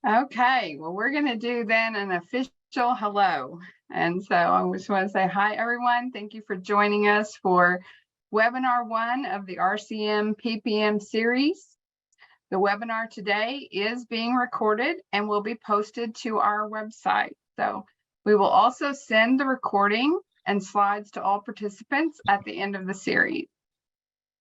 Okay, well, we're going to do then an official hello. And so I just want to say hi, everyone. Thank you for joining us for webinar 1 of the RCM PPM series. The webinar today is being recorded and will be posted to our website. So we will also send the recording and slides to all participants at the end of the series.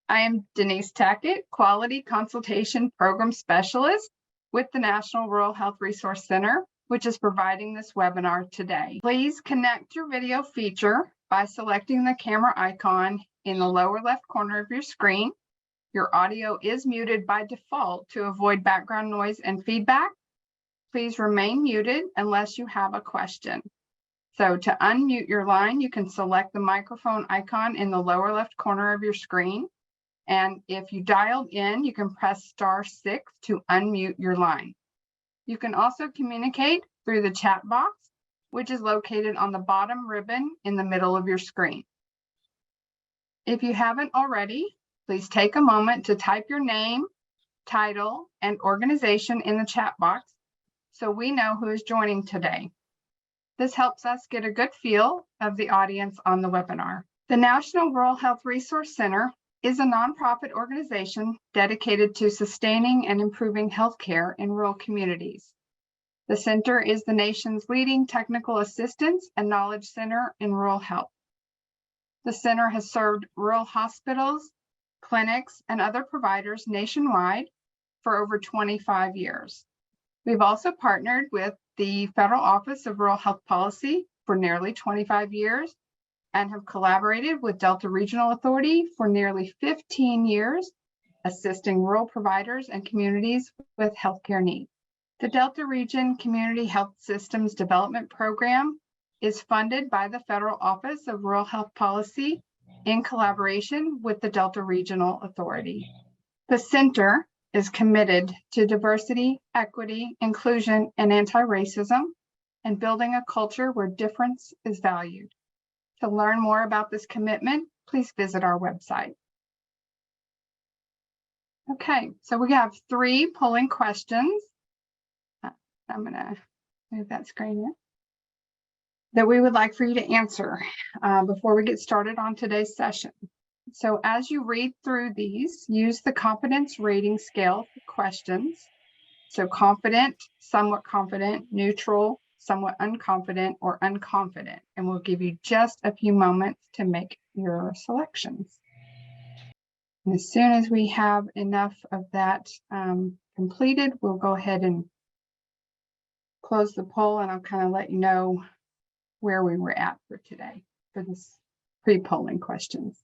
I am Denise Tackett, Quality Consultation Program Specialist with the National Rural Health Resource Center, which is providing this webinar today. Please connect your video feature by selecting the camera icon in the lower left corner of your screen. Your audio is muted by default to avoid background noise and feedback. Please remain muted unless you have a question. So to unmute your line, you can select the microphone icon in the lower left corner of your screen. And if you dialed in, you can press *6 to unmute your line. You can also communicate through the chat box, which is located on the bottom ribbon in the middle of your screen. If you haven't already, please take a moment to type your name, title, and organization in the chat box so we know who is joining today. This helps us get a good feel of the audience on the webinar. The National Rural Health Resource Center is a nonprofit organization dedicated to sustaining and improving healthcare in rural communities. The center is the nation's leading technical assistance and knowledge center in rural health. The center has served rural hospitals, clinics, and other providers nationwide for over 25 years. We've also partnered with the Federal Office of Rural Health Policy for nearly 25 years and have collaborated with Delta Regional Authority for nearly 15 years, assisting rural providers and communities with healthcare needs. The Delta Region Community Health Systems Development Program is funded by the Federal Office of Rural Health Policy in collaboration with the Delta Regional Authority. The center is committed to diversity, equity, inclusion, and anti-racism, and building a culture where difference is valued. To learn more about this commitment, please visit our website. Okay, so we have 3 polling questions. I'm going to move that screen in, that we would like for you to answer before we get started on today's session. So as you read through these, use the confidence rating scale for questions. So confident, somewhat confident, neutral, somewhat unconfident, or unconfident, and we'll give you just a few moments to make your selections. And as soon as we have enough of that completed, we'll go ahead and close the poll, and I'll kind of let you know where we were at for today for this pre-polling questions.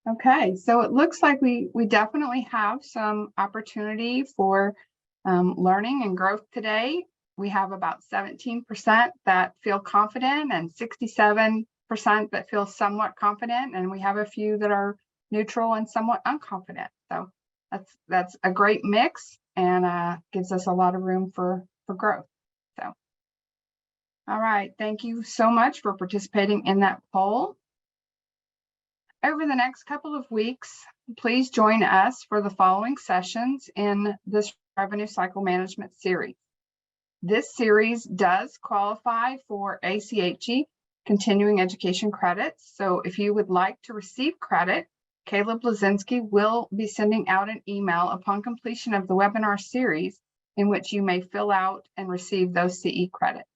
Okay, so it looks like we definitely have some opportunity for learning and growth today. We have about 17% that feel confident and 67% that feel somewhat confident, and we have a few that are neutral and somewhat unconfident. So that's a great mix and gives us a lot of room for growth. So, all right, thank you so much for participating in that poll. Over the next couple of weeks, please join us for the following sessions in this revenue cycle management series. This series does qualify for ACHE continuing education credits. So if you would like to receive credit, Caleb Lazinski will be sending out an email upon completion of the webinar series in which you may fill out and receive those CE credits.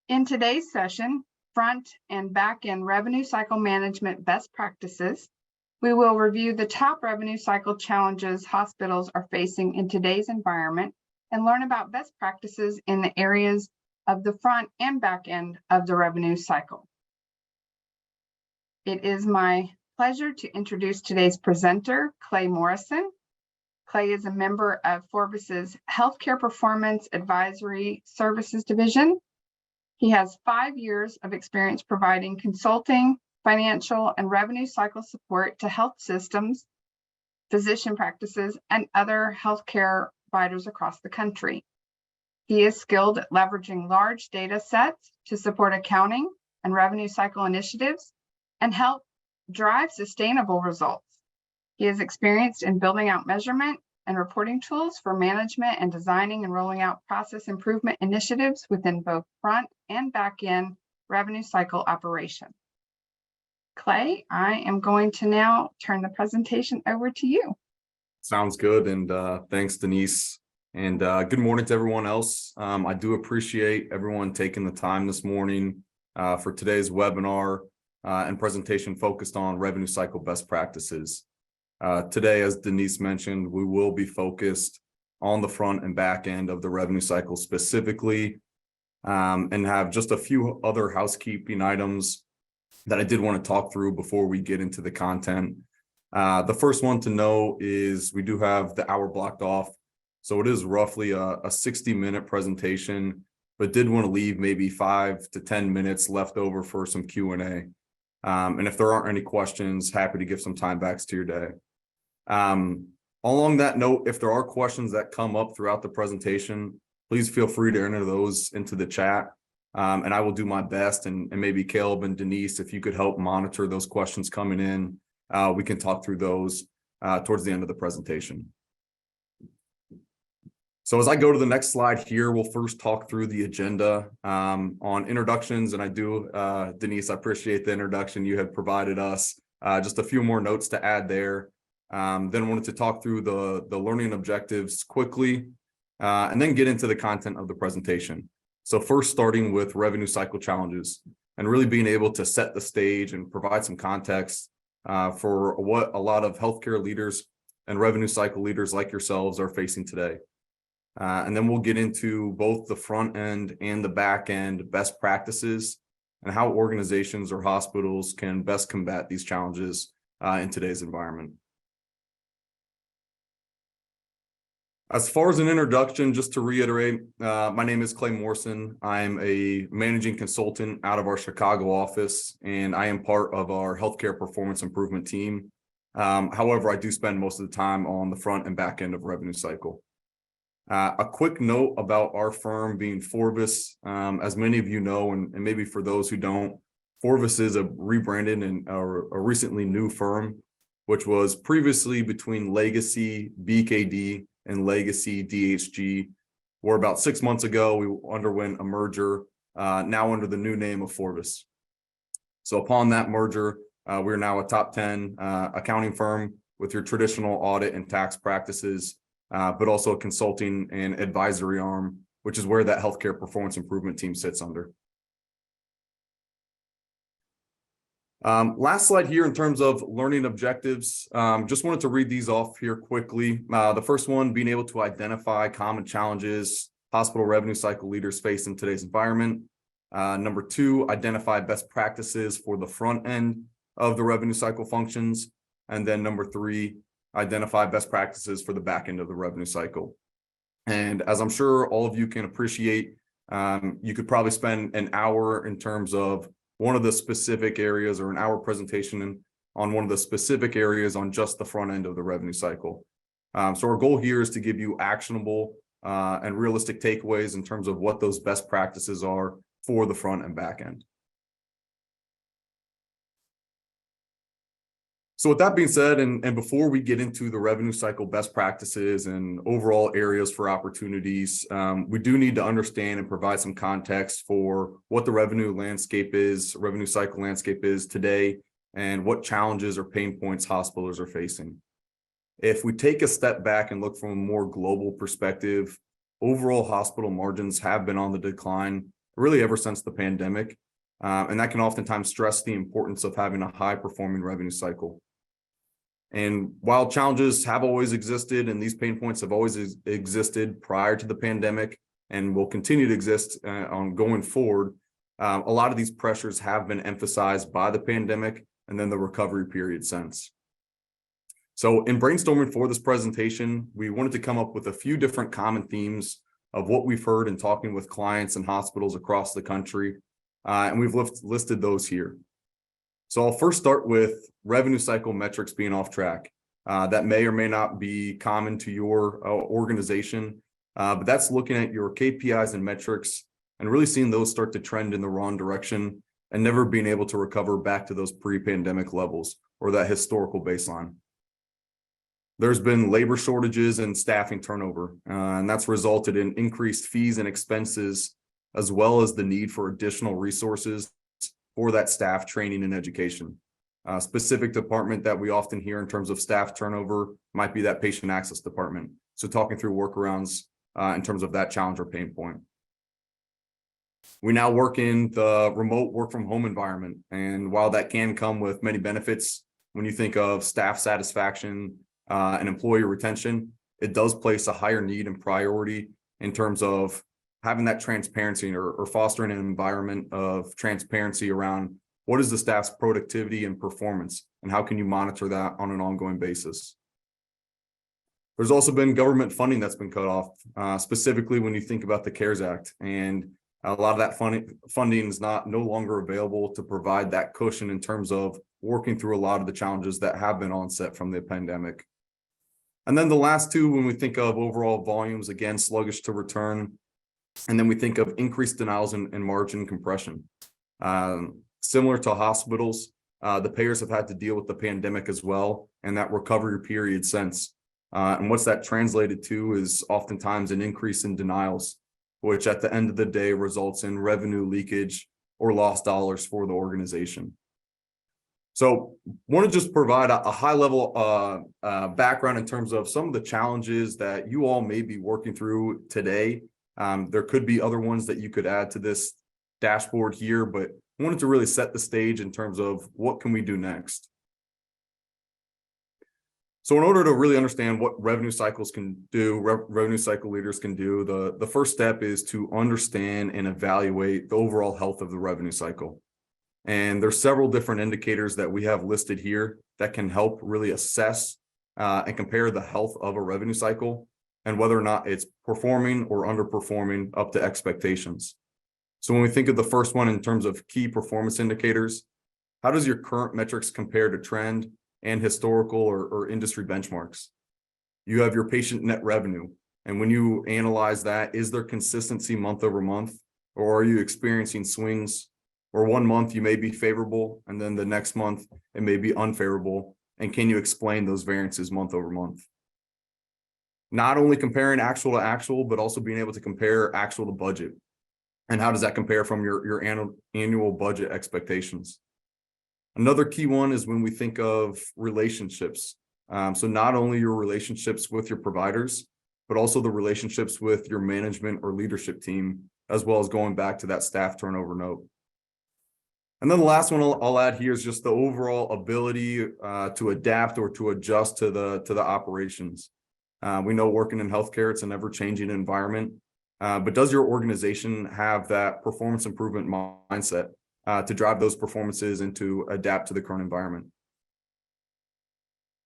In today's session, front and back end revenue cycle management best practices, we will review the top revenue cycle challenges hospitals are facing in today's environment and learn about best practices in the areas of the front and back end of the revenue cycle. It is my pleasure to introduce today's presenter, Clay Morrison. Clay is a member of Forbes's Healthcare Performance Advisory Services Division. He has 5 years of experience providing consulting, financial, and revenue cycle support to health systems, physician practices, and other healthcare providers across the country. He is skilled at leveraging large data sets to support accounting and revenue cycle initiatives and help drive sustainable results. He is experienced in building out measurement and reporting tools for management and designing and rolling out process improvement initiatives within both front and back end revenue cycle operation. Clay, I am going to now turn the presentation over to you. Sounds good. And thanks, Denise. And good morning to everyone else. I do appreciate everyone taking the time this morning for today's webinar and presentation focused on revenue cycle best practices. Today, as Denise mentioned, we will be focused on the front and back end of the revenue cycle specifically, and have just a few other housekeeping items that I did want to talk through before we get into the content. The first one to know is we do have the hour blocked off. So it is roughly a 60-minute presentation, but did want to leave maybe 5 to 10 minutes left over for some Q&A. And if there aren't any questions, happy to give some time back to your day. Along that note, if there are questions that come up throughout the presentation, please feel free to enter those into the chat. And I will do my best, and maybe Caleb and Denise, if you could help monitor those questions coming in, we can talk through those towards the end of the presentation. So as I go to the next slide here, we'll first talk through the agenda on introductions. And I do, Denise, I appreciate the introduction you had provided us. Just a few more notes to add there. Then wanted to talk through the learning objectives quickly, and then get into the content of the presentation. So first, starting with revenue cycle challenges and really being able to set the stage and provide some context for what a lot of healthcare leaders and revenue cycle leaders like yourselves are facing today. And then we'll get into both the front end and the back end best practices and how organizations or hospitals can best combat these challenges in today's environment. As far as an introduction, just to reiterate, my name is Clay Morrison. I'm a managing consultant out of our Chicago office, and I am part of our healthcare performance improvement team. However, I do spend most of the time on the front and back end of revenue cycle. A quick note about our firm being Forvis. As many of you know, and maybe for those who don't, Forvis is a rebranded and a recently new firm, which was previously between Legacy BKD and Legacy DHG, where about 6 months ago we underwent a merger, now under the new name of Forvis. So upon that merger, we're now a top 10 accounting firm with your traditional audit and tax practices, but also a consulting and advisory arm, which is where that healthcare performance improvement team sits under. Last slide here in terms of learning objectives. Just wanted to read these off here quickly. The first one, being able to identify common challenges hospital revenue cycle leaders face in today's environment. Number 2, identify best practices for the front end of the revenue cycle functions. And then number 3, identify best practices for the back end of the revenue cycle. And as I'm sure all of you can appreciate, you could probably spend an hour in terms of one of the specific areas, or an hour presentation on one of the specific areas on just the front end of the revenue cycle. So our goal here is to give you actionable and realistic takeaways in terms of what those best practices are for the front and back end. So with that being said, and before we get into the revenue cycle best practices and overall areas for opportunities, we do need to understand and provide some context for what the revenue cycle landscape is today, and what challenges or pain points hospitals are facing. If we take a step back and look from a more global perspective, overall hospital margins have been on the decline really ever since the pandemic, and that can oftentimes stress the importance of having a high-performing revenue cycle. And while challenges have always existed, and these pain points have always existed prior to the pandemic and will continue to exist on going forward, a lot of these pressures have been emphasized by the pandemic and then the recovery period since. So in brainstorming for this presentation, we wanted to come up with a few different common themes of what we've heard in talking with clients and hospitals across the country, and we've listed those here. So I'll first start with revenue cycle metrics being off track. That may or may not be common to your organization, but that's looking at your KPIs and metrics and really seeing those start to trend in the wrong direction and never being able to recover back to those pre-pandemic levels or that historical baseline. There's been labor shortages and staffing turnover, and that's resulted in increased fees and expenses, as well as the need for additional resources for that staff training and education. Specific department that we often hear in terms of staff turnover might be that patient access department. So talking through workarounds in terms of that challenge or pain point. We now work in the remote work from home environment. And while that can come with many benefits, when you think of staff satisfaction and employee retention, it does place a higher need and priority in terms of having that transparency or fostering an environment of transparency around what is the staff's productivity and performance, and how can you monitor that on an ongoing basis. There's also been government funding that's been cut off, specifically when you think about the CARES Act, and a lot of that funding is no longer available to provide that cushion in terms of working through a lot of the challenges that have been onset from the pandemic. And then the last two, when we think of overall volumes, again, sluggish to return, and then we think of increased denials and margin compression. Similar to hospitals, the payers have had to deal with the pandemic as well, and that recovery period since. And what's that translated to is oftentimes an increase in denials, which at the end of the day results in revenue leakage or lost dollars for the organization. So want to just provide a high level background in terms of some of the challenges that you all may be working through today. There could be other ones that you could add to this dashboard here, but I wanted to really set the stage in terms of what can we do next. So in order to really understand what revenue cycles can do, revenue cycle leaders can do, the first step is to understand and evaluate the overall health of the revenue cycle. And there's several different indicators that we have listed here that can help really assess and compare the health of a revenue cycle and whether or not it's performing or underperforming up to expectations. So when we think of the first one in terms of key performance indicators, how does your current metrics compare to trend and historical or industry benchmarks? You have your patient net revenue. And when you analyze that, is there consistency month over month, or are you experiencing swings? Or 1 month you may be favorable, and then the next month it may be unfavorable. And can you explain those variances month over month? Not only comparing actual to actual, but also being able to compare actual to budget. And how does that compare from your annual budget expectations? Another key one is when we think of relationships. So not only your relationships with your providers, but also the relationships with your management or leadership team, as well as going back to that staff turnover note. And then the last one I'll add here is just the overall ability to adapt or to adjust to the operations. We know working in healthcare, it's an ever-changing environment, but does your organization have that performance improvement mindset to drive those performances and to adapt to the current environment?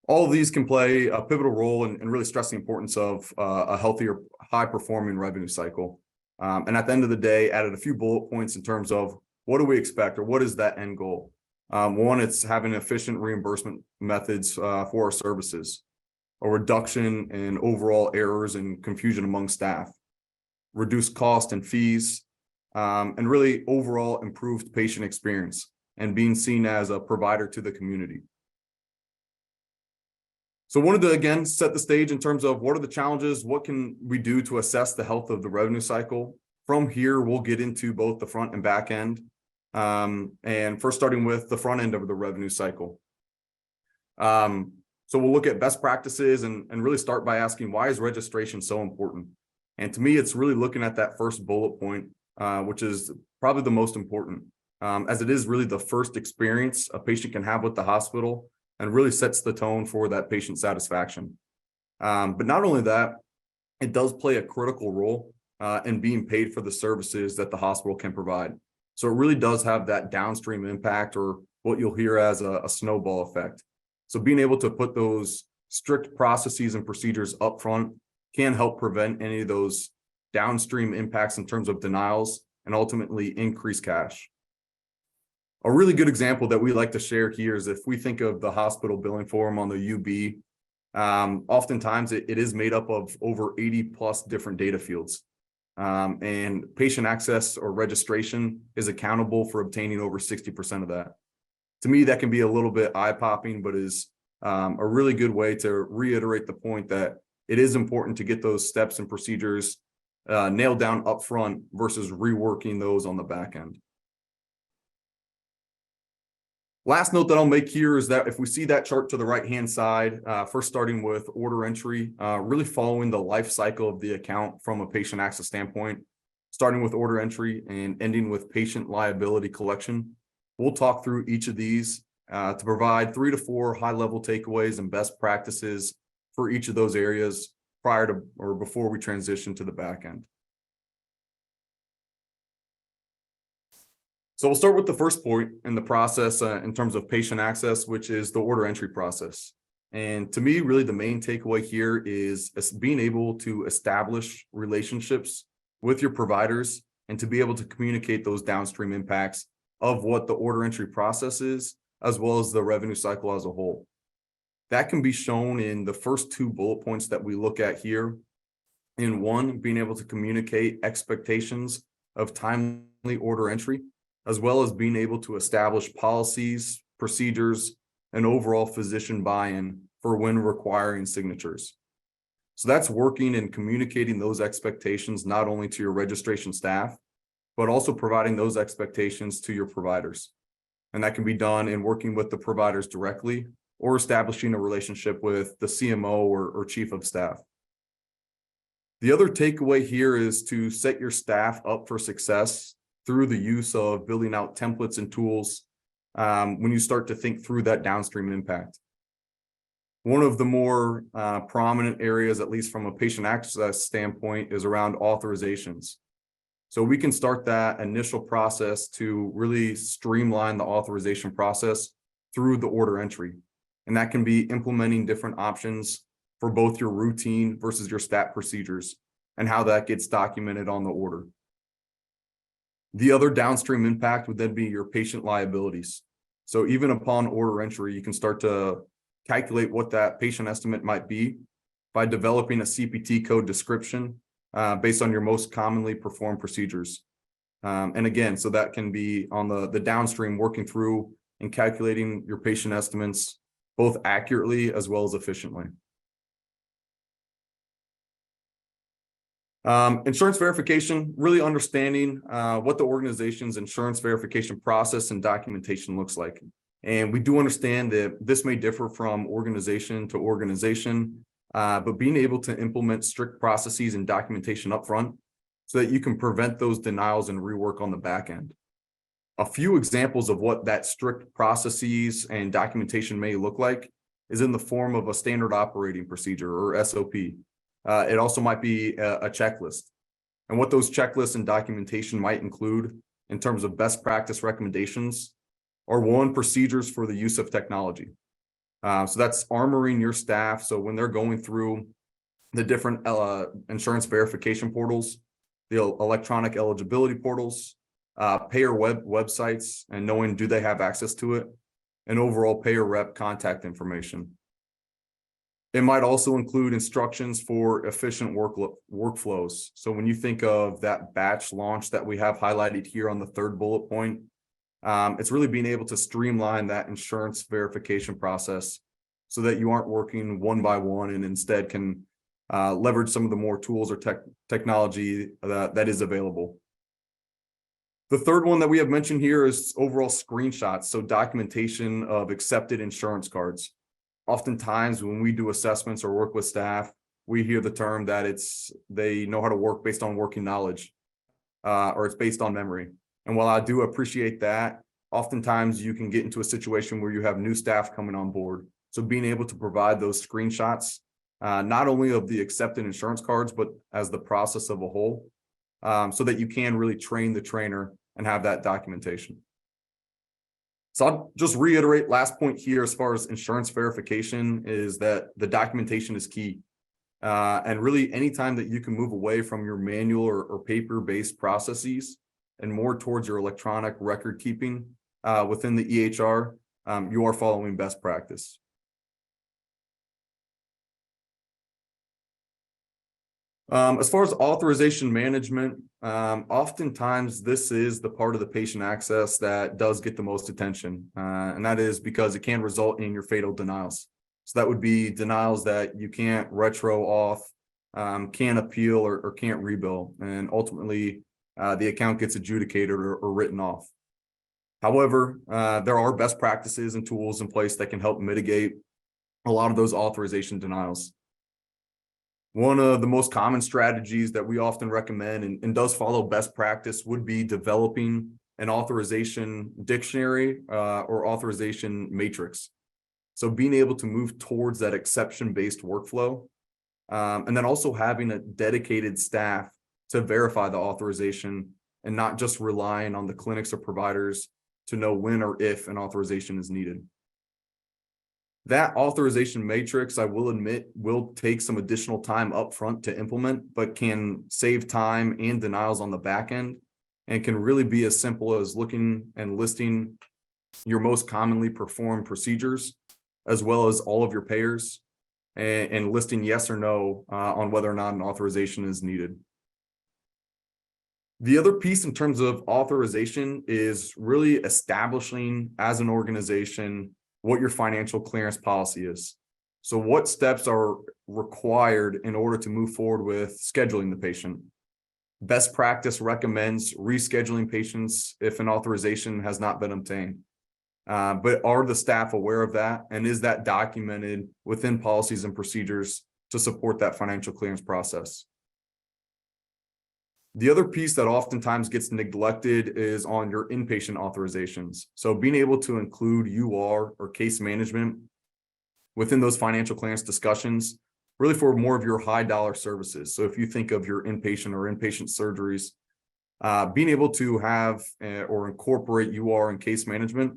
All of these can play a pivotal role in really stress the importance of a healthier, high-performing revenue cycle. And at the end of the day, added a few bullet points in terms of what do we expect, or what is that end goal? One, it's having efficient reimbursement methods for our services, a reduction in overall errors and confusion among staff, reduced cost and fees, and really overall improved patient experience and being seen as a provider to the community. So I wanted to, again, set the stage in terms of what are the challenges, what can we do to assess the health of the revenue cycle. From here, we'll get into both the front and back end. And first starting with the front end of the revenue cycle. So we'll look at best practices and really start by asking, why is registration so important? And to me, it's really looking at that first bullet point, which is probably the most important, as it is really the first experience a patient can have with the hospital and really sets the tone for that patient satisfaction. But not only that, it does play a critical role in being paid for the services that the hospital can provide. So it really does have that downstream impact, or what you'll hear as a snowball effect. So being able to put those strict processes and procedures up front can help prevent any of those downstream impacts in terms of denials and ultimately increase cash. A really good example that we like to share here is if we think of the hospital billing form on the UB, oftentimes it is made up of over 80 plus different data fields. And patient access or registration is accountable for obtaining over 60% of that. To me, that can be a little bit eye-popping, but is a really good way to reiterate the point that it is important to get those steps and procedures nailed down up front versus reworking those on the back end. Last note that I'll make here is that if we see that chart to the right-hand side, first starting with order entry, really following the life cycle of the account from a patient access standpoint, starting with order entry and ending with patient liability collection. We'll talk through each of these to provide 3 to 4 high-level takeaways and best practices for each of those areas prior to or before we transition to the back end. So we'll start with the first point in the process in terms of patient access, which is the order entry process. And to me, really the main takeaway here is being able to establish relationships with your providers and to be able to communicate those downstream impacts of what the order entry process is, as well as the revenue cycle as a whole. That can be shown in the first 2 bullet points that we look at here. In one, being able to communicate expectations of timely order entry, as well as being able to establish policies, procedures, and overall physician buy-in for when requiring signatures. So that's working and communicating those expectations not only to your registration staff, but also providing those expectations to your providers. And that can be done in working with the providers directly or establishing a relationship with the CMO or chief of staff. The other takeaway here is to set your staff up for success through the use of building out templates and tools when you start to think through that downstream impact. One of the more prominent areas, at least from a patient access standpoint, is around authorizations. So we can start that initial process to really streamline the authorization process through the order entry. And that can be implementing different options for both your routine versus your stat procedures and how that gets documented on the order. The other downstream impact would then be your patient liabilities. So even upon order entry, you can start to calculate what that patient estimate might be by developing a CPT code description based on your most commonly performed procedures. And again, so that can be on the downstream working through and calculating your patient estimates both accurately as well as efficiently. Insurance verification, really understanding what the organization's insurance verification process and documentation looks like. And we do understand that this may differ from organization to organization, but being able to implement strict processes and documentation upfront so that you can prevent those denials and rework on the back end. A few examples of what that strict processes and documentation may look like is in the form of a standard operating procedure or SOP. It also might be a checklist. And what those checklists and documentation might include in terms of best practice recommendations are 1, procedures for the use of technology. So that's armoring your staff. So when they're going through the different insurance verification portals, the electronic eligibility portals, payer websites, and knowing do they have access to it, and overall payer rep contact information. It might also include instructions for efficient workflows. So when you think of that batch launch that we have highlighted here on the 3rd bullet point, it's really being able to streamline that insurance verification process so that you aren't working one by one and instead can leverage some of the more tools or technology that is available. The 3rd one that we have mentioned here is overall screenshots, so documentation of accepted insurance cards. Oftentimes when we do assessments or work with staff, we hear the term that they know how to work based on working knowledge, or it's based on memory. And while I do appreciate that, oftentimes you can get into a situation where you have new staff coming on board. So being able to provide those screenshots, not only of the accepted insurance cards, but as the process of a whole, so that you can really train the trainer and have that documentation. So I'll just reiterate last point here as far as insurance verification is that the documentation is key. And really anytime that you can move away from your manual or paper-based processes and more towards your electronic record keeping within the EHR, you are following best practice. As far as authorization management, oftentimes this is the part of the patient access that does get the most attention, and that is because it can result in your fatal denials. So that would be denials that you can't retro off, can't appeal, or can't rebill. And ultimately, the account gets adjudicated or written off. However, there are best practices and tools in place that can help mitigate a lot of those authorization denials. One of the most common strategies that we often recommend and does follow best practice would be developing an authorization dictionary or authorization matrix. So being able to move towards that exception-based workflow, and then also having a dedicated staff to verify the authorization and not just relying on the clinics or providers to know when or if an authorization is needed. That authorization matrix, I will admit, will take some additional time upfront to implement, but can save time and denials on the back end, and can really be as simple as looking and listing your most commonly performed procedures, as well as all of your payers, and listing yes or no on whether or not an authorization is needed. The other piece in terms of authorization is really establishing as an organization what your financial clearance policy is. So what steps are required in order to move forward with scheduling the patient? Best practice recommends rescheduling patients if an authorization has not been obtained. But are the staff aware of that? And is that documented within policies and procedures to support that financial clearance process? The other piece that oftentimes gets neglected is on your inpatient authorizations. So being able to include UR or case management within those financial clearance discussions, really for more of your high dollar services. So if you think of your inpatient or inpatient surgeries, being able to have or incorporate UR and case management,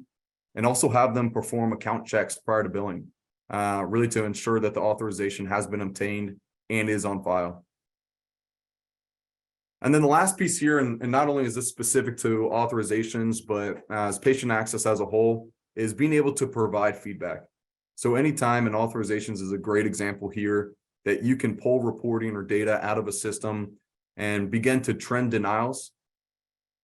and also have them perform account checks prior to billing, really to ensure that the authorization has been obtained and is on file. And then the last piece here, and not only is this specific to authorizations, but as patient access as a whole, is being able to provide feedback. So anytime an authorizations is a great example here that you can pull reporting or data out of a system and begin to trend denials.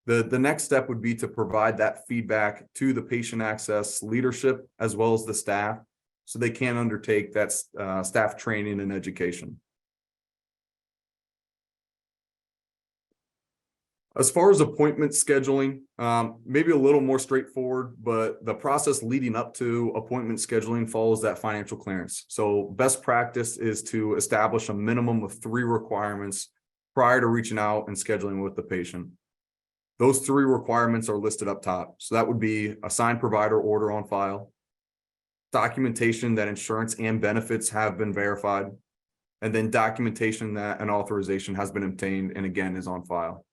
The next step would be to provide that feedback to the patient access leadership as well as the staff, so they can undertake that staff training and education. As far as appointment scheduling, maybe a little more straightforward, but the process leading up to appointment scheduling follows that financial clearance. So best practice is to establish a minimum of 3 requirements prior to reaching out and scheduling with the patient. Those 3 requirements are listed up top. So that would be a signed provider order on file, documentation that insurance and benefits have been verified, and then documentation that an authorization has been obtained and again is on file.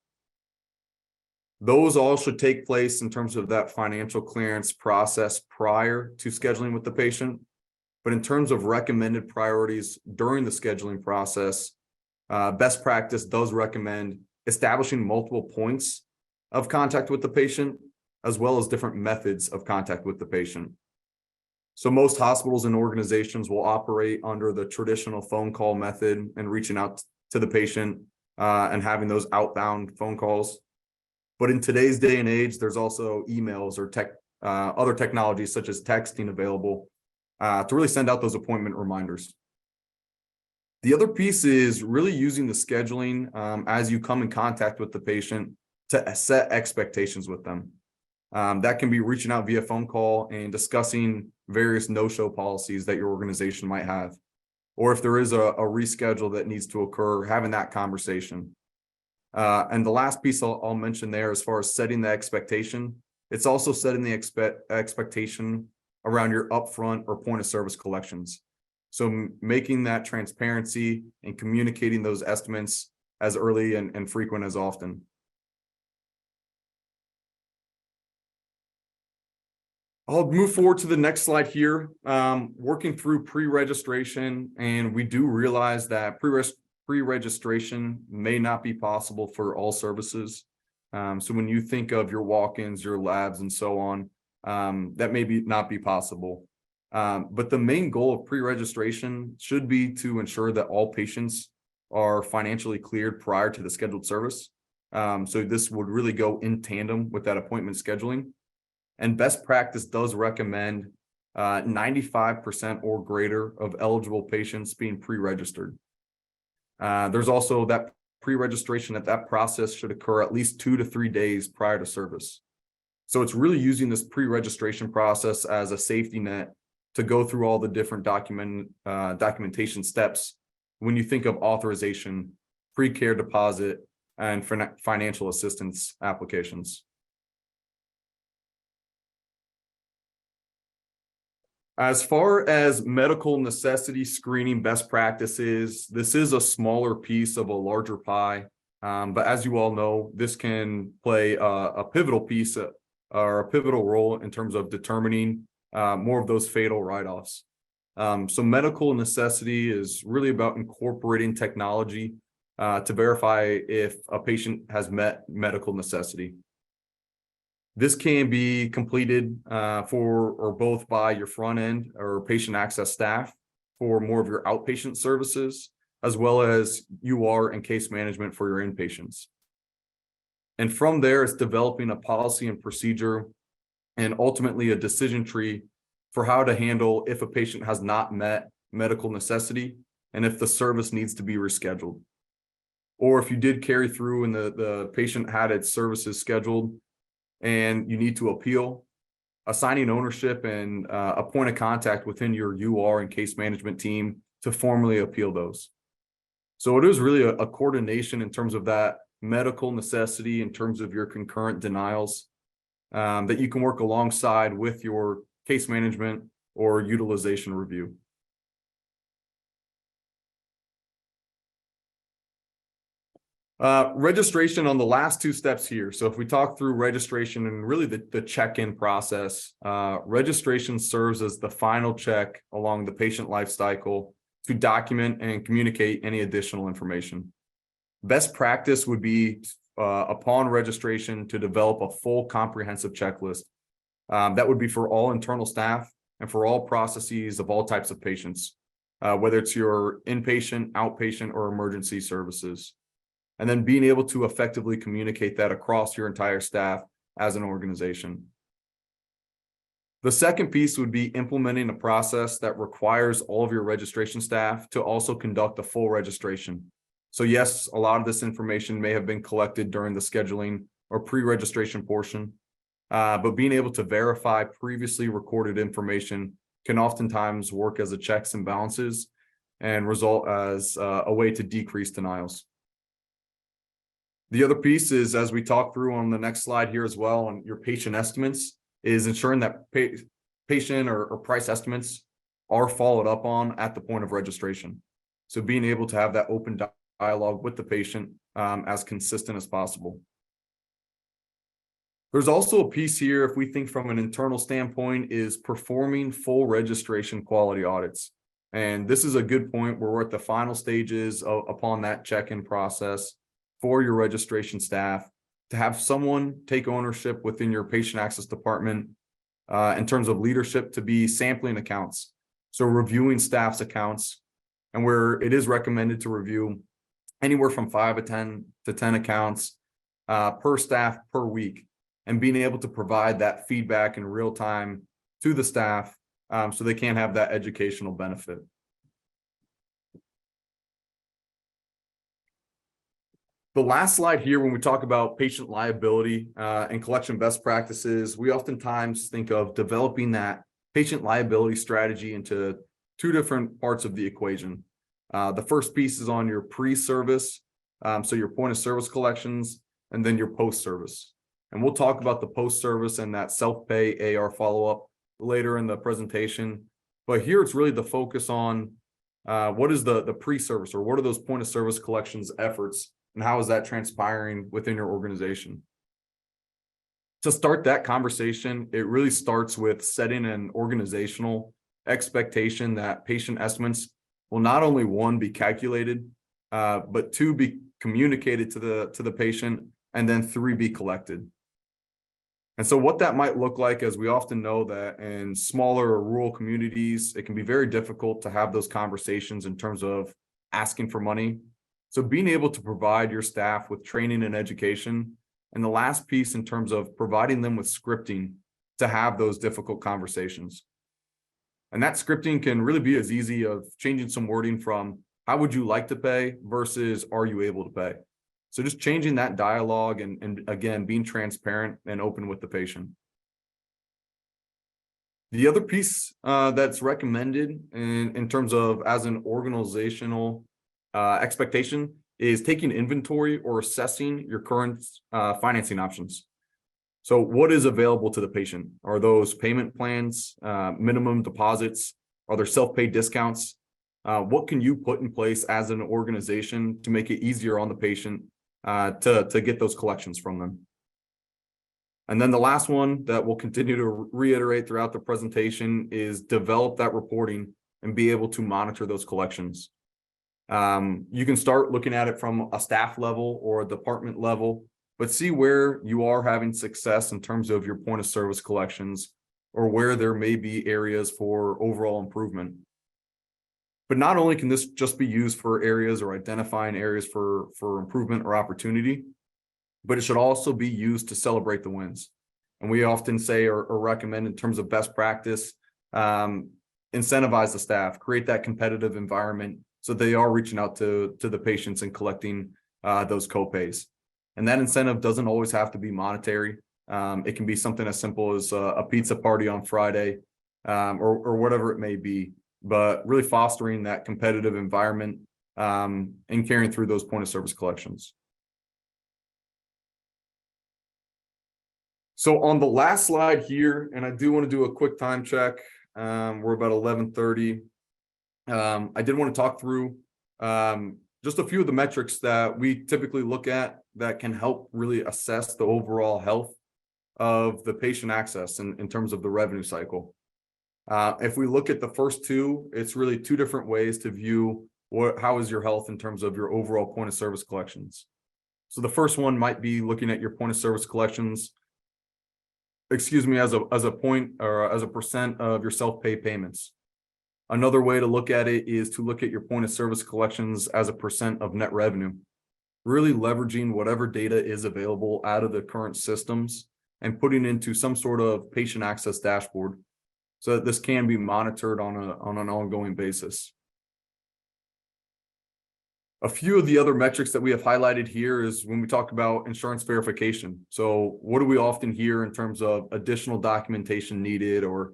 Those all should take place in terms of that financial clearance process prior to scheduling with the patient. But in terms of recommended priorities during the scheduling process, best practice does recommend establishing multiple points of contact with the patient, as well as different methods of contact with the patient. So most hospitals and organizations will operate under the traditional phone call method and reaching out to the patient and having those outbound phone calls. But in today's day and age, there's also emails or other technologies such as texting available to really send out those appointment reminders. The other piece is really using the scheduling as you come in contact with the patient to set expectations with them. That can be reaching out via phone call and discussing various no-show policies that your organization might have. Or if there is a reschedule that needs to occur, having that conversation. And the last piece I'll mention there, as far as setting the expectation, it's also setting the expectation around your upfront or point of service collections. So making that transparency and communicating those estimates as early and frequent as often. I'll move forward to the next slide here, working through pre-registration, and we do realize that pre-registration may not be possible for all services. So when you think of your walk-ins, your labs, and so on, that may not be possible. But the main goal of pre-registration should be to ensure that all patients are financially cleared prior to the scheduled service. So this would really go in tandem with that appointment scheduling. And best practice does recommend 95% or greater of eligible patients being pre-registered. There's also that pre-registration, that process should occur at least 2 to 3 days prior to service. So it's really using this pre-registration process as a safety net to go through all the different documentation steps when you think of authorization, pre-care deposit, and financial assistance applications. As far as medical necessity screening best practices, this is a smaller piece of a larger pie. But as you all know, this can play a pivotal piece or a pivotal role in terms of determining more of those fatal write-offs. So medical necessity is really about incorporating technology to verify if a patient has met medical necessity. This can be completed for or both by your front end or patient access staff for more of your outpatient services, as well as UR and case management for your inpatients. And from there, it's developing a policy and procedure and ultimately a decision tree for how to handle if a patient has not met medical necessity and if the service needs to be rescheduled. Or if you did carry through and the patient had its services scheduled and you need to appeal, assigning ownership and a point of contact within your UR and case management team to formally appeal those. So it is really a coordination in terms of that medical necessity, in terms of your concurrent denials, that you can work alongside with your case management or utilization review. Registration on the last two steps here. So if we talk through registration and really the check-in process, registration serves as the final check along the patient life cycle to document and communicate any additional information. Best practice would be upon registration to develop a full comprehensive checklist. That would be for all internal staff and for all processes of all types of patients, whether it's your inpatient, outpatient, or emergency services. And then being able to effectively communicate that across your entire staff as an organization. The second piece would be implementing a process that requires all of your registration staff to also conduct a full registration. So yes, a lot of this information may have been collected during the scheduling or pre-registration portion, but being able to verify previously recorded information can oftentimes work as a checks and balances and result as a way to decrease denials. The other piece is, as we talk through on the next slide here as well, on your patient estimates, is ensuring that patient or price estimates are followed up on at the point of registration. So being able to have that open dialogue with the patient as consistent as possible. There's also a piece here, if we think from an internal standpoint, is performing full registration quality audits. And this is a good point where we're at the final stages upon that check-in process for your registration staff to have someone take ownership within your patient access department in terms of leadership to be sampling accounts. So reviewing staff's accounts, and where it is recommended to review anywhere from 5 to 10 accounts per staff per week, and being able to provide that feedback in real time to the staff so they can have that educational benefit. The last slide here, when we talk about patient liability and collection best practices, we oftentimes think of developing that patient liability strategy into two different parts of the equation. The first piece is on your pre-service, so your point of service collections, and then your post-service. And we'll talk about the post-service and that self-pay AR follow-up later in the presentation. But here it's really the focus on what is the pre-service, or what are those point of service collections efforts, and how is that transpiring within your organization? To start that conversation, it really starts with setting an organizational expectation that patient estimates will not only, one, be calculated, but two, be communicated to the patient, and then three, be collected. And so what that might look like, as we often know that in smaller or rural communities, it can be very difficult to have those conversations in terms of asking for money. So being able to provide your staff with training and education, and the last piece in terms of providing them with scripting to have those difficult conversations. And that scripting can really be as easy of changing some wording from how would you like to pay versus are you able to pay? So just changing that dialogue and again, being transparent and open with the patient. The other piece that's recommended in terms of as an organizational expectation is taking inventory or assessing your current financing options. So what is available to the patient? Are those payment plans, minimum deposits? Are there self-pay discounts? What can you put in place as an organization to make it easier on the patient to get those collections from them? And then the last one that we'll continue to reiterate throughout the presentation is develop that reporting and be able to monitor those collections. You can start looking at it from a staff level or a department level, but see where you are having success in terms of your point of service collections or where there may be areas for overall improvement. But not only can this just be used for areas or identifying areas for improvement or opportunity, but it should also be used to celebrate the wins. And we often say or recommend in terms of best practice, incentivize the staff, create that competitive environment so they are reaching out to the patients and collecting those copays. And that incentive doesn't always have to be monetary. It can be something as simple as a pizza party on Friday or whatever it may be, but really fostering that competitive environment and carrying through those point of service collections. So on the last slide here, and I do want to do a quick time check. We're about 11:30. I did want to talk through just a few of the metrics that we typically look at that can help really assess the overall health of the patient access in terms of the revenue cycle. If we look at the first two, it's really two different ways to view how is your health in terms of your overall point of service collections. So the first one might be looking at your point of service collections, as a point or as a percent of your self-pay payments. Another way to look at it is to look at your point of service collections as a percent of net revenue, really leveraging whatever data is available out of the current systems and putting into some sort of patient access dashboard so that this can be monitored on an ongoing basis. A few of the other metrics that we have highlighted here is when we talk about insurance verification. So what do we often hear in terms of additional documentation needed or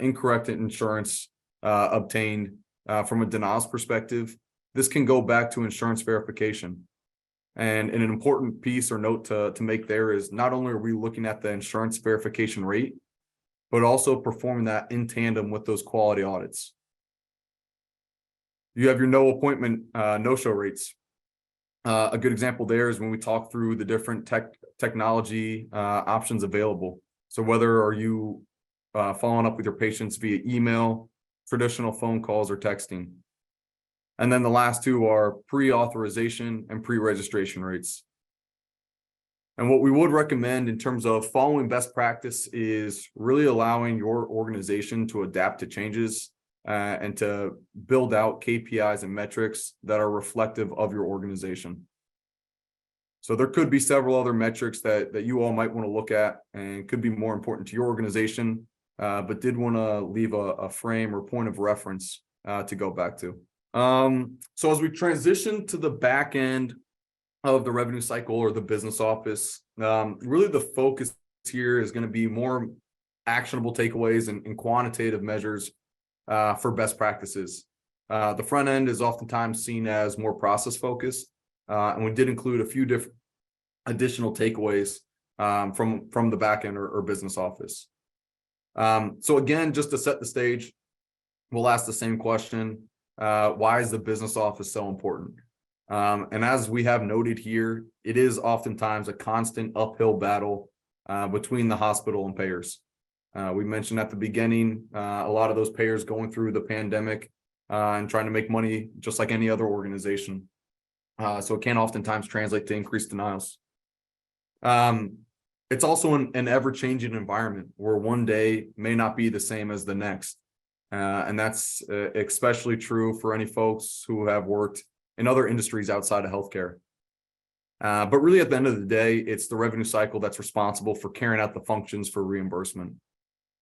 incorrect insurance obtained from a denials perspective? This can go back to insurance verification. And an important piece or note to make there is not only are we looking at the insurance verification rate, but also performing that in tandem with those quality audits. You have your no appointment, no-show rates. A good example there is when we talk through the different technology options available. So whether are you following up with your patients via email, traditional phone calls, or texting. And then the last two are pre-authorization and pre-registration rates. And what we would recommend in terms of following best practice is really allowing your organization to adapt to changes and to build out KPIs and metrics that are reflective of your organization. So there could be several other metrics that you all might want to look at and could be more important to your organization, but did want to leave a frame or point of reference to go back to. So as we transition to the back end of the revenue cycle or the business office, really the focus here is going to be more actionable takeaways and quantitative measures for best practices. The front end is oftentimes seen as more process focused, and we did include a few different additional takeaways from the back end or business office. So again, just to set the stage, we'll ask the same question. Why is the business office so important? And as we have noted here, it is oftentimes a constant uphill battle between the hospital and payers. We mentioned at the beginning, a lot of those payers going through the pandemic and trying to make money just like any other organization. So it can oftentimes translate to increased denials. It's also an ever-changing environment where one day may not be the same as the next. And that's especially true for any folks who have worked in other industries outside of healthcare. But really at the end of the day, it's the revenue cycle that's responsible for carrying out the functions for reimbursement.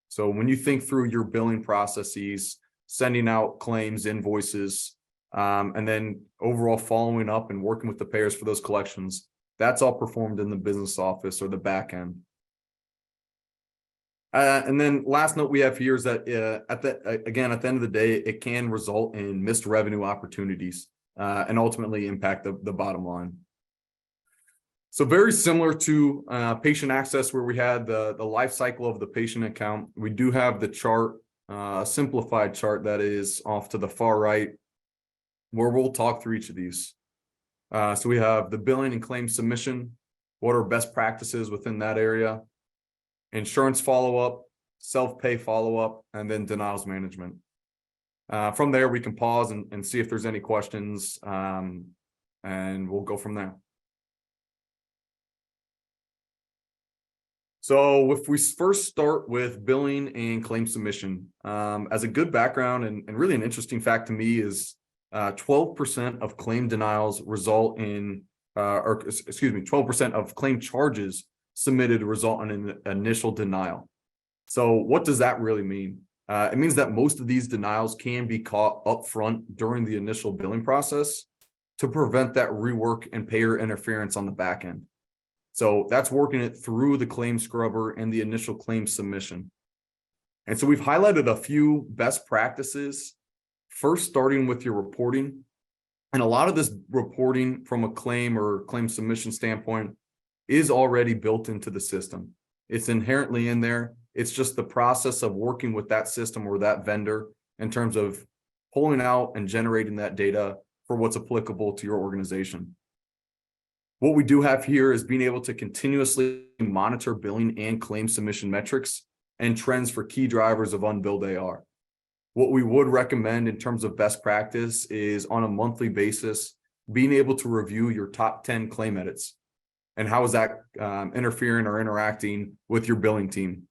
So when you think through your billing processes, sending out claims, invoices, and then overall following up and working with the payers for those collections, that's all performed in the business office or the back end. And then last note we have here is that at the end of the day, it can result in missed revenue opportunities and ultimately impact the bottom line. So very similar to patient access, where we had the life cycle of the patient account, we do have the chart, a simplified chart that is off to the far right, where we'll talk through each of these. So we have the billing and claim submission, what are best practices within that area, insurance follow-up, self-pay follow-up, and then denials management. From there, we can pause and see if there's any questions, and we'll go from there. So if we first start with billing and claim submission, as a good background and really an interesting fact to me is 12% of claim denials result in, 12% of claim charges submitted result in an initial denial. So what does that really mean? It means that most of these denials can be caught upfront during the initial billing process to prevent that rework and payer interference on the back end. So that's working it through the claim scrubber and the initial claim submission. And so we've highlighted a few best practices, first starting with your reporting. And a lot of this reporting from a claim or claim submission standpoint is already built into the system. It's inherently in there. It's just the process of working with that system or that vendor in terms of pulling out and generating that data for what's applicable to your organization. What we do have here is being able to continuously monitor billing and claim submission metrics and trends for key drivers of unbilled AR. What we would recommend in terms of best practice is on a monthly basis, being able to review your top 10 claim edits and how is that interfering or interacting with your billing team.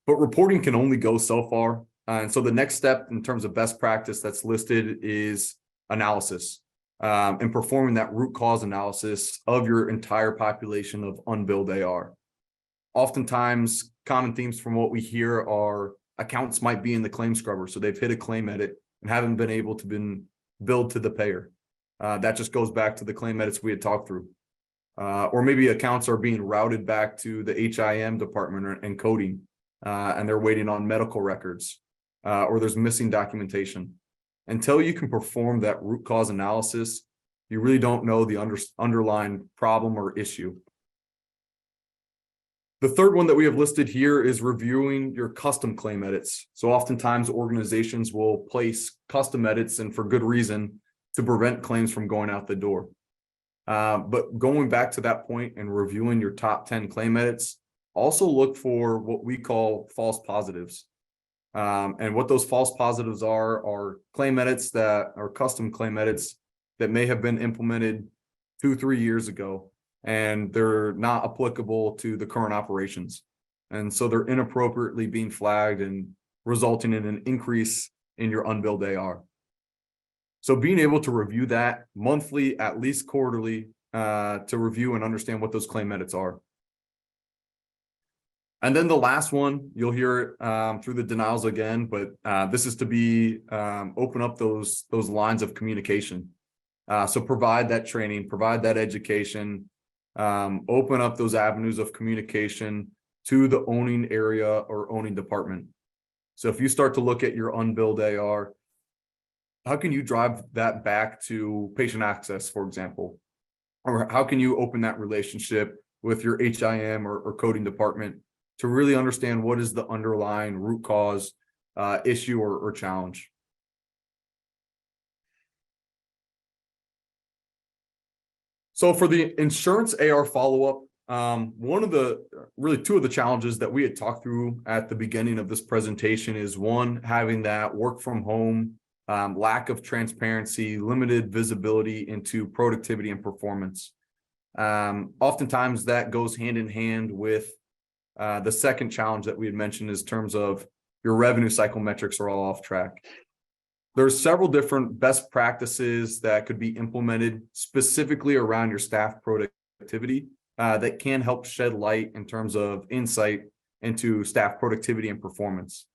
But reporting can only go so far. And so the next step in terms of best practice that's listed is analysis. And performing that root cause analysis of your entire population of unbilled AR. Oftentimes, common themes from what we hear are accounts might be in the claim scrubber, so they've hit a claim edit and haven't been able to been billed to the payer. That just goes back to the claim edits we had talked through. Or maybe accounts are being routed back to the HIM department and coding, and they're waiting on medical records, or there's missing documentation. Until you can perform that root cause analysis, you really don't know the underlying problem or issue. The third one that we have listed here is reviewing your custom claim edits. So oftentimes organizations will place custom edits, and for good reason, to prevent claims from going out the door. But going back to that point and reviewing your top 10 claim edits, also look for what we call false positives. And what those false positives are claim edits that are custom claim edits that may have been implemented 2-3 years ago, and they're not applicable to the current operations. And so they're inappropriately being flagged and resulting in an increase in your unbilled AR. So being able to review that monthly, at least quarterly, to review and understand what those claim edits are. And then the last one, you'll hear it through the denials again, but this is to be open up those lines of communication. So provide that training, provide that education, open up those avenues of communication to the owning area or owning department. So if you start to look at your unbilled AR, how can you drive that back to patient access, for example? Or how can you open that relationship with your HIM or coding department to really understand what is the underlying root cause issue or challenge? So for the insurance AR follow-up, two of the challenges that we had talked through at the beginning of this presentation is one, having that work from home, lack of transparency, limited visibility into productivity and performance. Oftentimes that goes hand in hand with the second challenge that we had mentioned in terms of your revenue cycle metrics are all off track. There's several different best practices that could be implemented specifically around your staff productivity that can help shed light in terms of insight into staff productivity and performance.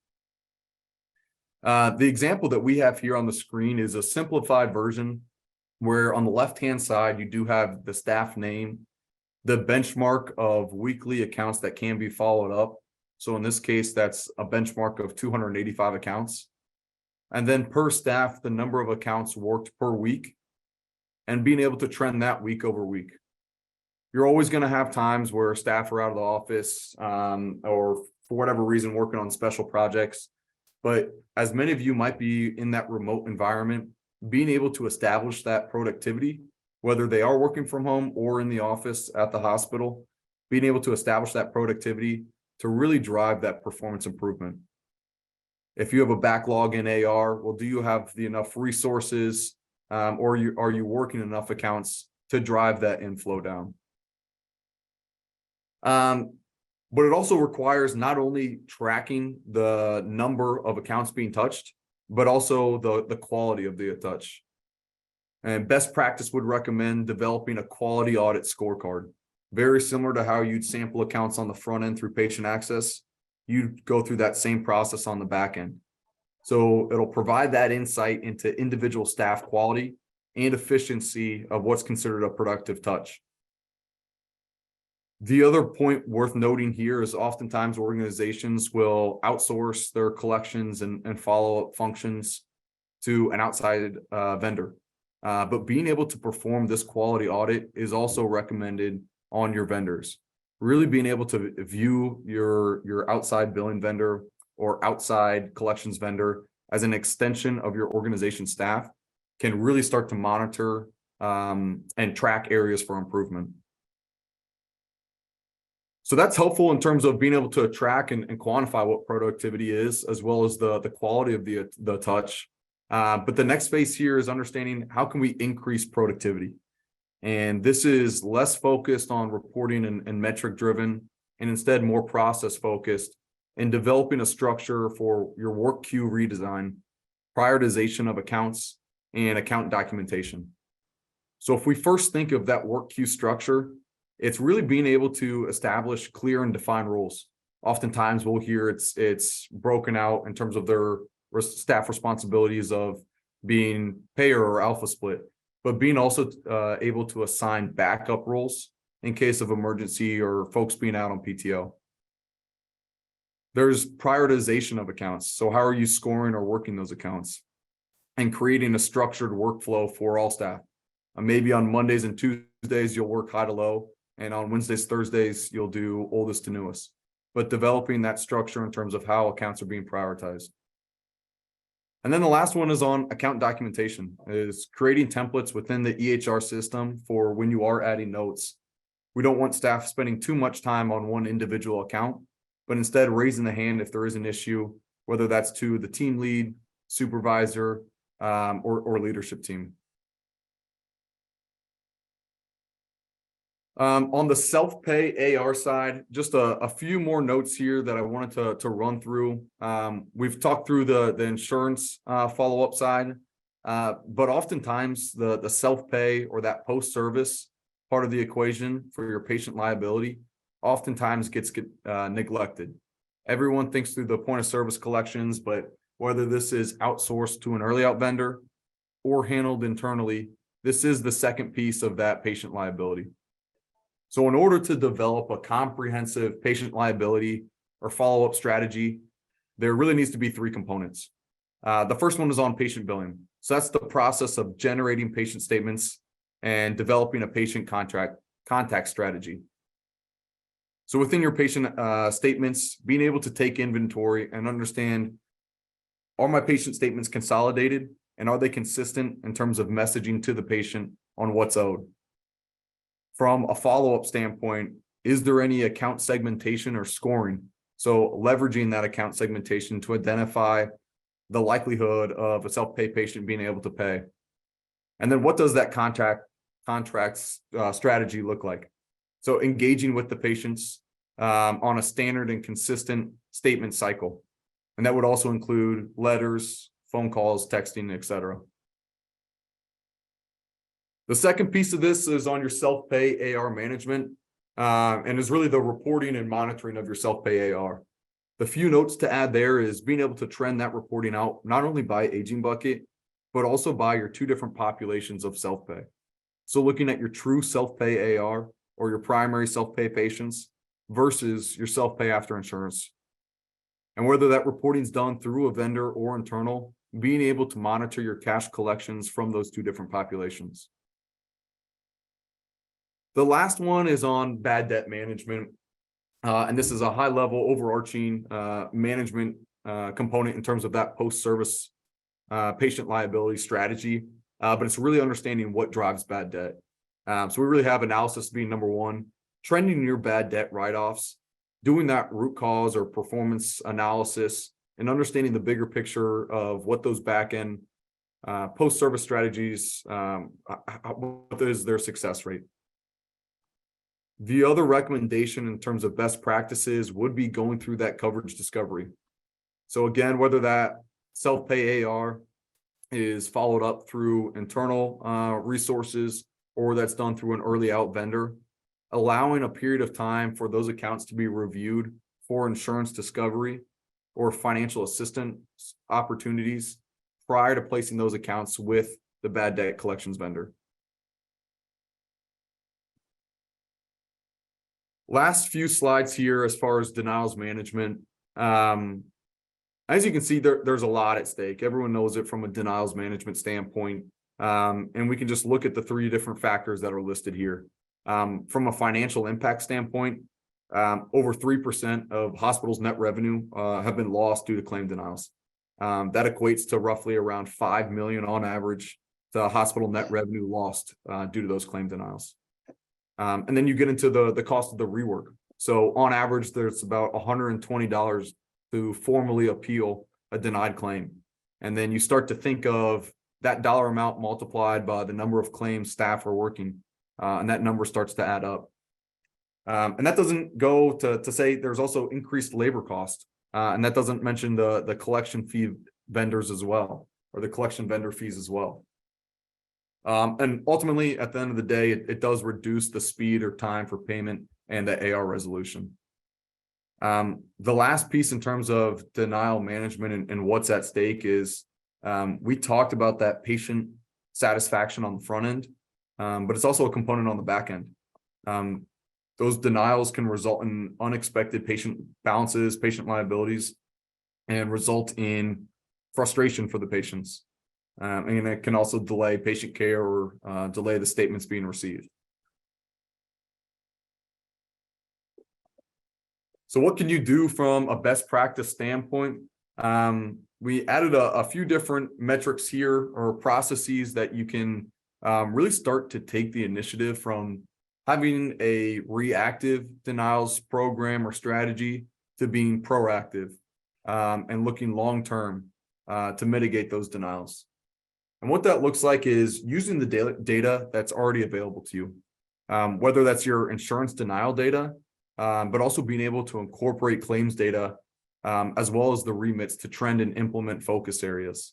The example that we have here on the screen is a simplified version where on the left-hand side, you do have the staff name, the benchmark of weekly accounts that can be followed up. So in this case, that's a benchmark of 285 accounts. And then per staff, the number of accounts worked per week and being able to trend that week over week. You're always going to have times where staff are out of the office or for whatever reason working on special projects. But as many of you might be in that remote environment, being able to establish that productivity, whether they are working from home or in the office at the hospital, being able to establish that productivity to really drive that performance improvement. If you have a backlog in AR, well, do you have the enough resources or are you working enough accounts to drive that inflow down? But it also requires not only tracking the number of accounts being touched, but also the quality of the touch. And best practice would recommend developing a quality audit scorecard. Very similar to how you'd sample accounts on the front end through patient access, you'd go through that same process on the back end. So it'll provide that insight into individual staff quality and efficiency of what's considered a productive touch. The other point worth noting here is oftentimes organizations will outsource their collections and follow-up functions to an outside vendor. But being able to perform this quality audit is also recommended on your vendors. Really being able to view your outside billing vendor or outside collections vendor as an extension of your organization staff can really start to monitor and track areas for improvement. So that's helpful in terms of being able to track and quantify what productivity is, as well as the quality of the touch. But the next phase here is understanding how can we increase productivity. And this is less focused on reporting and metric driven, and instead more process focused in developing a structure for your work queue redesign, prioritization of accounts, and account documentation. So if we first think of that work queue structure, it's really being able to establish clear and defined roles. Oftentimes we'll hear it's broken out in terms of their staff responsibilities of being payer or alpha split, but being also able to assign backup roles in case of emergency or folks being out on PTO. There's prioritization of accounts. So how are you scoring or working those accounts? And creating a structured workflow for all staff. Maybe on Mondays and Tuesdays, you'll work high to low. And on Wednesdays, Thursdays, you'll do oldest to newest. But developing that structure in terms of how accounts are being prioritized. And then the last one is on account documentation, is creating templates within the EHR system for when you are adding notes. We don't want staff spending too much time on one individual account, but instead raising the hand if there is an issue, whether that's to the team lead, supervisor, or leadership team. On the self-pay AR side, just a few more notes here that I wanted to run through. We've talked through the insurance follow-up side, but oftentimes the self-pay or that post-service part of the equation for your patient liability oftentimes gets neglected. Everyone thinks through the point of service collections, but whether this is outsourced to an early out vendor or handled internally, this is the second piece of that patient liability. So in order to develop a comprehensive patient liability or follow-up strategy, there really needs to be three components. The first one is on patient billing. So that's the process of generating patient statements and developing a patient contact strategy. So within your patient statements, being able to take inventory and understand, are my patient statements consolidated and are they consistent in terms of messaging to the patient on what's owed? From a follow-up standpoint, is there any account segmentation or scoring? So leveraging that account segmentation to identify the likelihood of a self-pay patient being able to pay. And then what does that contract strategy look like? So engaging with the patients on a standard and consistent statement cycle. And that would also include letters, phone calls, texting, etc. The second piece of this is on your self-pay AR management. and is really the reporting and monitoring of your self-pay AR. The few notes to add there is being able to trend that reporting out, not only by aging bucket, but also by your two different populations of self-pay. So looking at your true self-pay AR or your primary self-pay patients versus your self-pay after insurance. And whether that reporting is done through a vendor or internal, being able to monitor your cash collections from those two different populations. The last one is on bad debt management. And this is a high level overarching management component in terms of that post-service patient liability strategy. But it's really understanding what drives bad debt. So we really have analysis being number one, trending your bad debt write-offs, doing that root cause or performance analysis, and understanding the bigger picture of what those back-end post-service strategies, what is their success rate. The other recommendation in terms of best practices would be going through that coverage discovery. So again, whether that self-pay AR is followed up through internal resources or that's done through an early out vendor, allowing a period of time for those accounts to be reviewed for insurance discovery or financial assistance opportunities prior to placing those accounts with the bad debt collections vendor. Last few slides here as far as denials management. As you can see, there's a lot at stake. Everyone knows it from a denials management standpoint. And we can just look at the three different factors that are listed here. From a financial impact standpoint, over 3% of hospitals' net revenue have been lost due to claim denials. That equates to roughly around $5 million on average to hospital net revenue lost due to those claim denials. And then you get into the cost of the rework. So on average, there's about $120 to formally appeal a denied claim. And then you start to think of that dollar amount multiplied by the number of claims staff are working, and that number starts to add up. And that doesn't go to say there's also increased labor cost, and that doesn't mention the collection fee vendors as well, or the collection vendor fees as well. And ultimately, at the end of the day, it does reduce the speed or time for payment and the AR resolution. The last piece in terms of denial management and what's at stake is we talked about that patient satisfaction on the front end, but it's also a component on the back end. Those denials can result in unexpected patient balances, patient liabilities, and result in frustration for the patients. And it can also delay patient care or delay the statements being received. So what can you do from a best practice standpoint? We added a few different metrics here or processes that you can really start to take the initiative from having a reactive denials program or strategy to being proactive and looking long-term to mitigate those denials. And what that looks like is using the data that's already available to you, whether that's your insurance denial data, but also being able to incorporate claims data as well as the remits to trend and implement focus areas.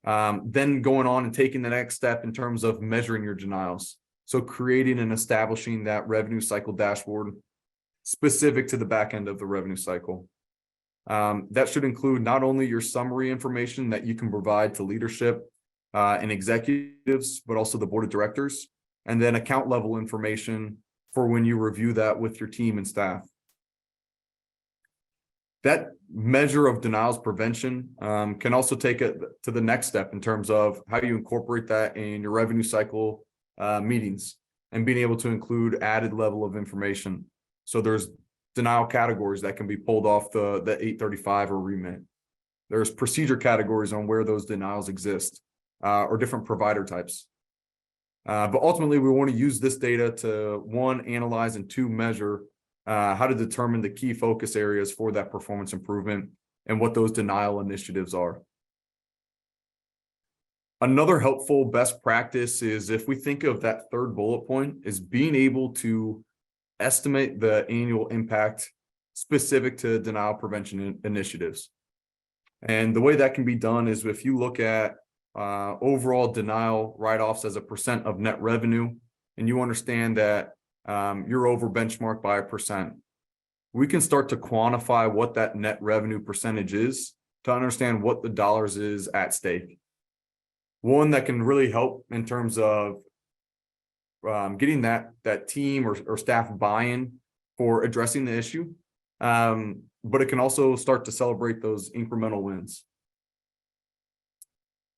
Then going on and taking the next step in terms of measuring your denials. So creating and establishing that revenue cycle dashboard specific to the back end of the revenue cycle. That should include not only your summary information that you can provide to leadership and executives, but also the board of directors, and then account level information for when you review that with your team and staff. That measure of denials prevention can also take it to the next step in terms of how you incorporate that in your revenue cycle meetings and being able to include added level of information. So there's denial categories that can be pulled off the 835 or remit. There's procedure categories on where those denials exist or different provider types. But ultimately, we want to use this data to, one, analyze, and two, measure how to determine the key focus areas for that performance improvement and what those denial initiatives are. Another helpful best practice is, if we think of that third bullet point, is being able to estimate the annual impact specific to denial prevention initiatives. And the way that can be done is if you look at overall denial write-offs as a % of net revenue, and you understand that you're over benchmark by 1%. We can start to quantify what that net revenue percentage is to understand what the dollars is at stake. One that can really help in terms of getting that team or staff buy-in for addressing the issue. But it can also start to celebrate those incremental wins.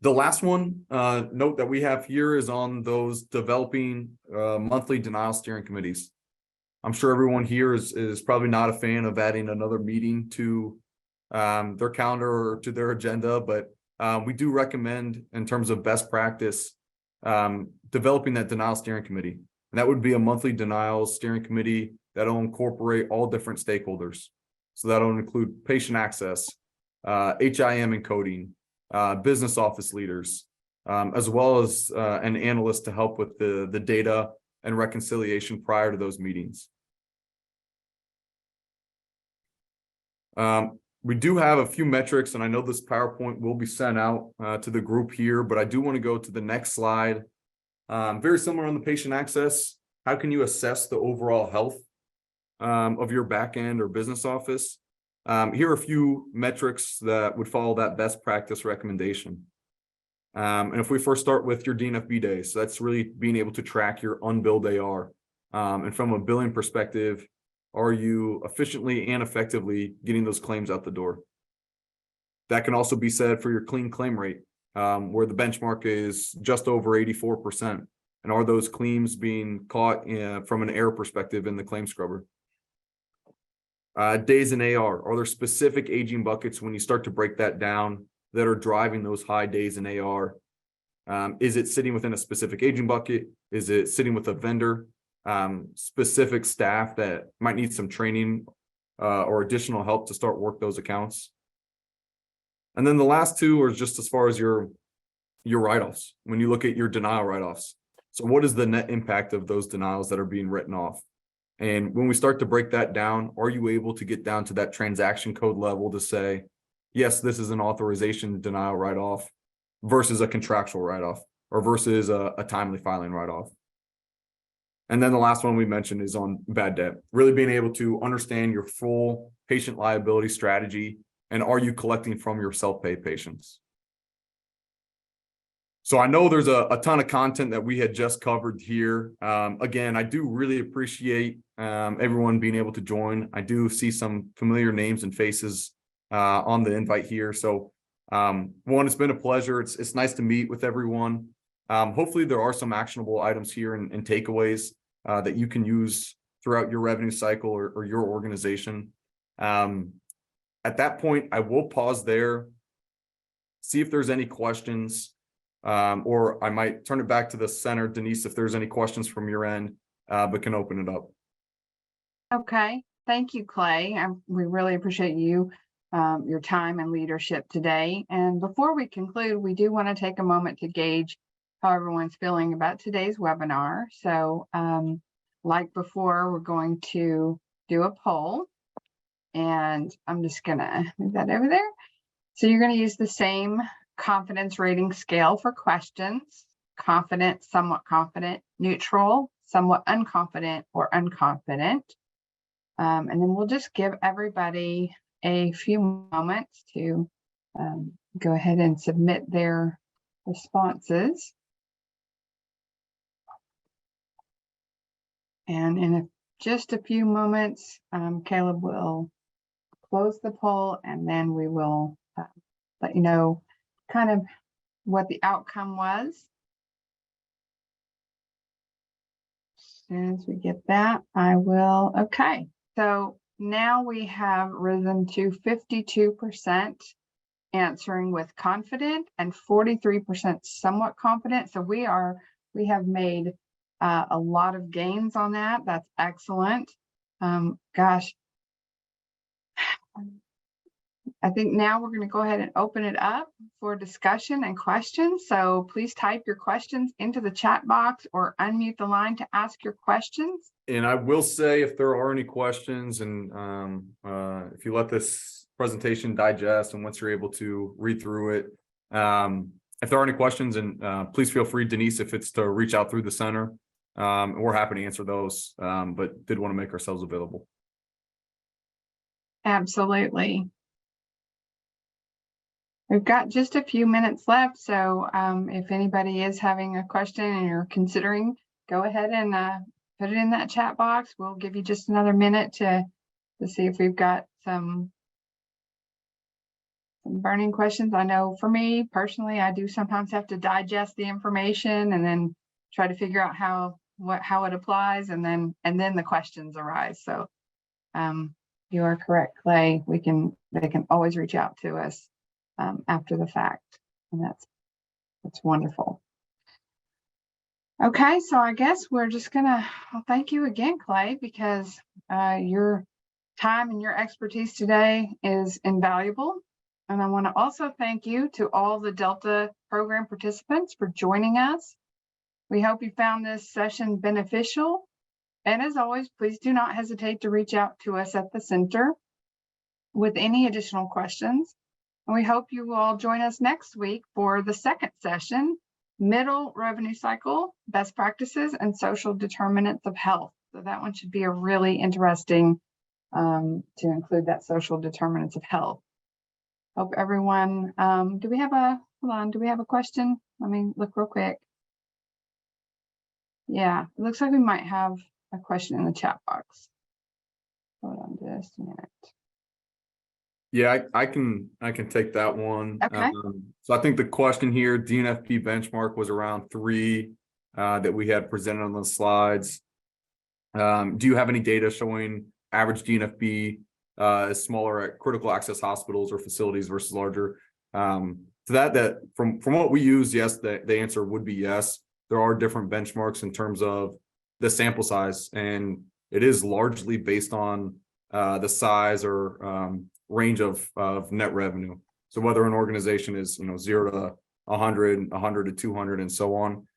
The last one note that we have here is on those developing monthly denial steering committees. I'm sure everyone here is probably not a fan of adding another meeting to their calendar or to their agenda, but we do recommend, in terms of best practice, developing that denial steering committee. And that would be a monthly denial steering committee that'll incorporate all different stakeholders. So that'll include patient access, HIM and coding, business office leaders, as well as an analyst to help with the data and reconciliation prior to those meetings. We do have a few metrics, and I know this PowerPoint will be sent out to the group here, but I do want to go to the next slide. Very similar on the patient access. How can you assess the overall health of your back end or business office? Here are a few metrics that would follow that best practice recommendation. And if we first start with your DNFB days, so that's really being able to track your unbilled AR. And from a billing perspective, are you efficiently and effectively getting those claims out the door? That can also be said for your clean claim rate, where the benchmark is just over 84%. And are those claims being caught from an error perspective in the claim scrubber? Days in AR, are there specific aging buckets when you start to break that down that are driving those high days in AR? Is it sitting within a specific aging bucket? Is it sitting with a vendor? Specific staff that might need some training or additional help to start work those accounts? And then the last two are just as far as your write-offs. When you look at your denial write-offs, so what is the net impact of those denials that are being written off? And when we start to break that down, are you able to get down to that transaction code level to say, yes, this is an authorization denial write-off versus a contractual write-off, or versus a timely filing write-off? And then the last one we mentioned is on bad debt, really being able to understand your full patient liability strategy, and are you collecting from your self-pay patients? So I know there's a ton of content that we had just covered here. Again, I do really appreciate everyone being able to join. I do see some familiar names and faces on the invite here. So one, it's been a pleasure. It's nice to meet with everyone. Hopefully there are some actionable items here and takeaways that you can use throughout your revenue cycle or your organization. At that point, I will pause there, see if there's any questions, or I might turn it back to the center, Denise, if there's any questions from your end, but can open it up. Okay, thank you, Clay. We really appreciate you, your time and leadership today. And before we conclude, we do want to take a moment to gauge how everyone's feeling about today's webinar. So like before, we're going to do a poll, and I'm just gonna move that over there. So you're going to use the same confidence rating scale for questions: confident, somewhat confident, neutral, somewhat unconfident, or unconfident. And then we'll just give everybody a few moments to go ahead and submit their responses. And in just a few moments, Caleb will close the poll, and then we will let you know kind of what the outcome was. As soon as we get that, I will. Okay, so now we have risen to 52% answering with confident and 43% somewhat confident. So we have made a lot of gains on that. That's excellent. Gosh, I think now we're going to go ahead and open it up for discussion and questions. So please type your questions into the chat box or unmute the line to ask your questions. And I will say, if there are any questions, and if you let this presentation digest and once you're able to read through it, if there are any questions, and please feel free, Denise, if it's to reach out through the center, And we're happy to answer those, but did want to make ourselves available. Absolutely. We've got just a few minutes left, so if anybody is having a question and you're considering, go ahead and put it in that chat box. We'll give you just another minute to see if we've got some burning questions. I know for me personally, I do sometimes have to digest the information and then try to figure out how it applies, and then the questions arise. So you are correct, Clay. They can always reach out to us after the fact, and that's wonderful. Okay, so I guess we're just gonna thank you again, Clay, because your time and your expertise today is invaluable. And I want to also thank you to all the Delta program participants for joining us. We hope you found this session beneficial. And as always, please do not hesitate to reach out to us at the center with any additional questions. And we hope you will all join us next week for the second session, Middle Revenue Cycle, Best Practices and Social Determinants of Health. So that one should be a really interesting to include that social determinants of health. Hope everyone, do we have a question? Let me look real quick. Yeah, it looks like we might have a question in the chat box. Hold on just a minute. Yeah, I can take that one. Okay. So I think the question here, DNFP benchmark was around 3 that we had presented on the slides. Do you have any data showing average DNFP is smaller at critical access hospitals or facilities versus larger? So that from what we use, yes, the answer would be yes. There are different benchmarks in terms of the sample size, and it is largely based on the size or range of net revenue. So whether an organization is 0 to 100, 100 to 200, and so on.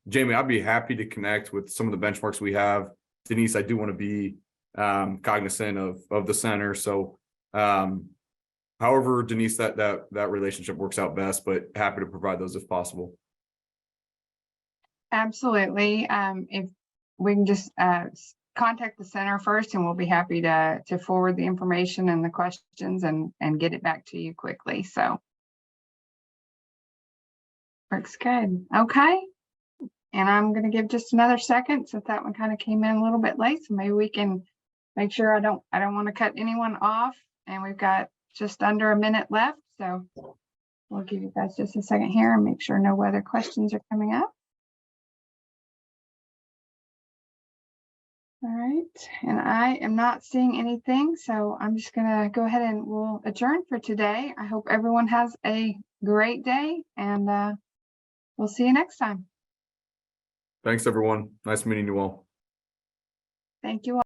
Jamie, I'd be happy to connect with some of the benchmarks we have. Denise, I do want to be cognizant of the center. So however, Denise, that relationship works out best, but happy to provide those if possible. Absolutely. If we can just contact the center first, and we'll be happy to forward the information and the questions and get it back to you quickly. So works good. Okay. And I'm going to give just another second, since that one kind of came in a little bit late. So maybe we can make sure I don't want to cut anyone off. And we've got just under a minute left. So we'll give you guys just a second here and make sure no other questions are coming up. All right, and I am not seeing anything, so I'm just gonna go ahead and we'll adjourn for today. I hope everyone has a great day, and we'll see you next time. Thanks, everyone. Nice meeting you all. Thank you all.